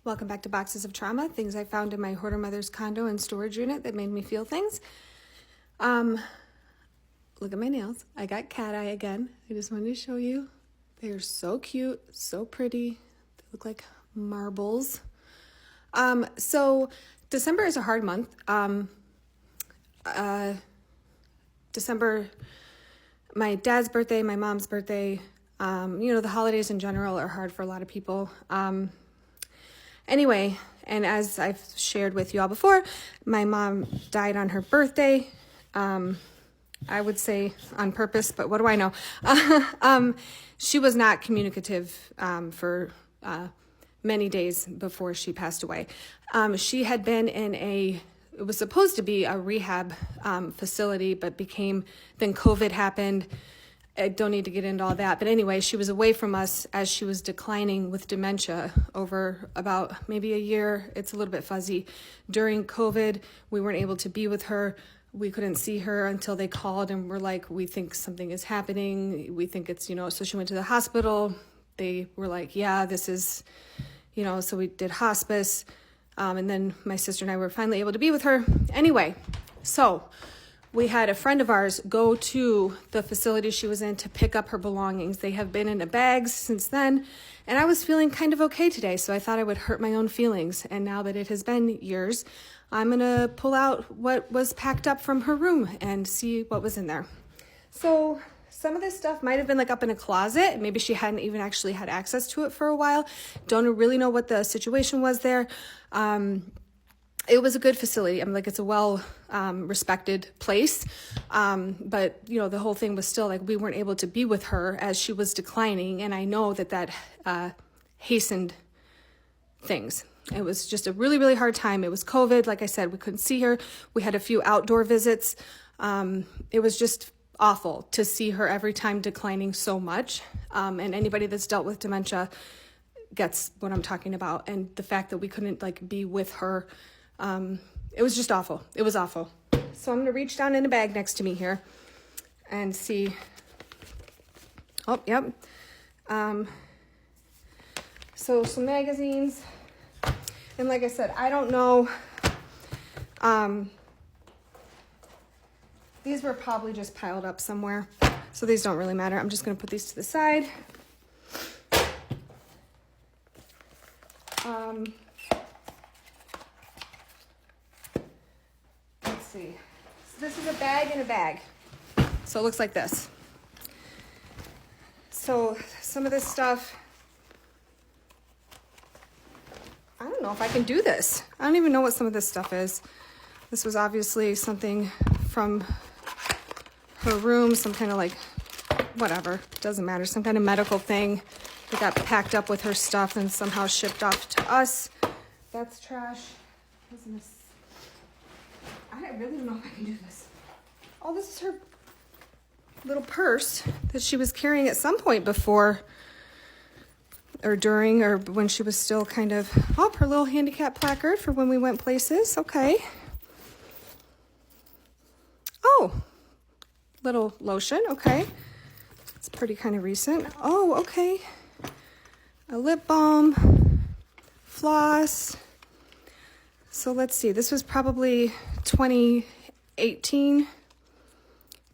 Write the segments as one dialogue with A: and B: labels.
A: Welcome back to Boxes of Trauma, things I found in my hoarder mother's condo and storage unit that made me feel things. Look at my nails. I got cat eye again. I just wanted to show you. They are so cute, so pretty. They look like marbles. So December is a hard month. December, my dad's birthday, my mom's birthday, the holidays in general are hard for a lot of people. Anyway, and as I've shared with you all before, my mom died on her birthday. I would say on purpose, but what do I know? She was not communicative for many days before she passed away. She had been in it was supposed to be a rehab facility, but then COVID happened. I don't need to get into all that. But anyway, she was away from us as she was declining with dementia over about maybe a year. It's a little bit fuzzy. During COVID, we weren't able to be with her. We couldn't see her until they called and were like, we think something is happening. We think it's, so she went to the hospital. They were like, yeah, this is, so we did hospice. And then my sister and I were finally able to be with her. Anyway, so we had a friend of ours go to the facility she was in to pick up her belongings. They have been in a bag since then, and I was feeling kind of okay today, so I thought I would hurt my own feelings. And now that it has been years, I'm going to pull out what was packed up from her room and see what was in there. So some of this stuff might have been like up in a closet. Maybe she hadn't even actually had access to it for a while. Don't really know what the situation was there. It was a good facility. It's a well respected place. But, the whole thing was still like we weren't able to be with her as she was declining. And I know that hastened things. It was just a really, really hard time. It was COVID. Like I said, we couldn't see her. We had a few outdoor visits. It was just awful to see her every time declining so much. And anybody that's dealt with dementia gets what I'm talking about. And the fact that we couldn't be with her, it was just awful. It was awful. So I'm going to reach down in a bag next to me here and see. Oh, yep. So some magazines. And like I said, I don't know. These were probably just piled up somewhere. So these don't really matter. I'm just going to put these to the side. Let's see. So this is a bag in a bag. So it looks like this. So some of this stuff, I don't know if I can do this. I don't even know what some of this stuff is. This was obviously something from her room, some kind of whatever, doesn't matter, some kind of medical thing that got packed up with her stuff and somehow shipped off to us. That's trash. I really don't know if I can do this. Oh, this is her little purse that she was carrying at some point before or during or when she was still her little handicap placard for when we went places. Okay. Oh, little lotion. Okay. It's pretty kind of recent. Oh, okay. A lip balm, floss. So let's see. This was probably 2018,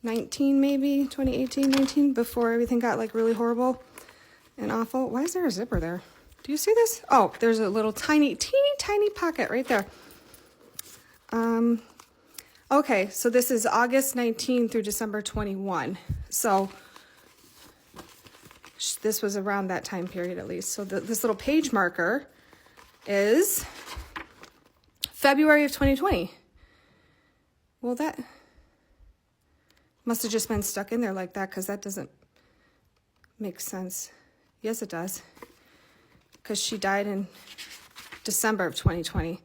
A: 19 maybe, 2018, 19, before everything got really horrible and awful. Why is there a zipper there? Do you see this? Oh, there's a little teeny tiny pocket right there. Okay, so this is August 19 through December 21. So this was around that time period at least. So this little page marker is February of 2020. Well, that must have just been stuck in there like that because that doesn't make sense. Yes, it does. Because she died in December of 2020.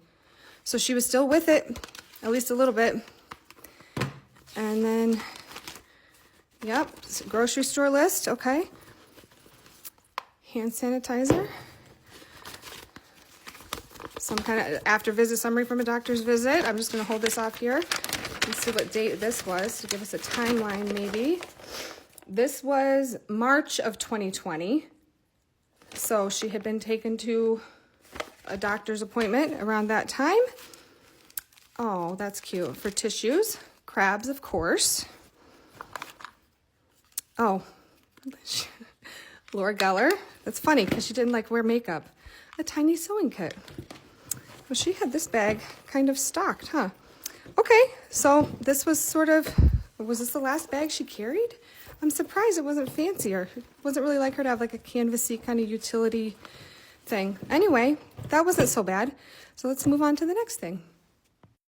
A: So she was still with it, at least a little bit. And then, yep, grocery store list, okay. Hand sanitizer. Some kind of after visit summary from a doctor's visit. I'm just going to hold this off here and see what date this was to give us a timeline maybe. This was March of 2020. So she had been taken to a doctor's appointment around that time. Oh, that's cute. For tissues, crabs, of course. Oh, Laura Geller. That's funny because she didn't like wear makeup. A tiny sewing kit. Well, she had this bag kind of stocked, huh? Okay, so this was was this the last bag she carried? I'm surprised it wasn't fancier. It wasn't really like her to have like a canvasy kind of utility thing. Anyway, that wasn't so bad. So let's move on to the next thing.